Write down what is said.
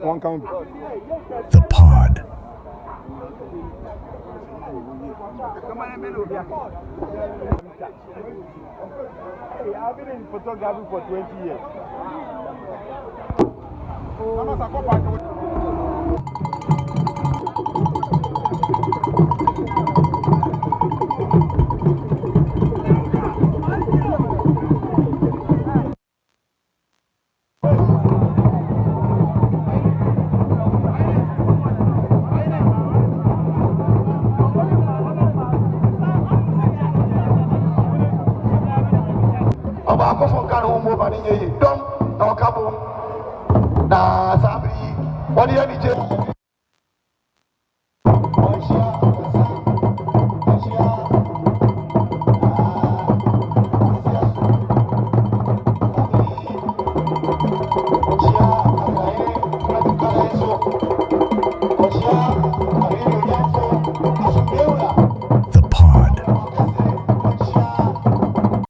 One count. The Pod. I've been in photography for 20 years. About Nkabom mobile in Dom, no Nkabom. Na Sabri, what do you need?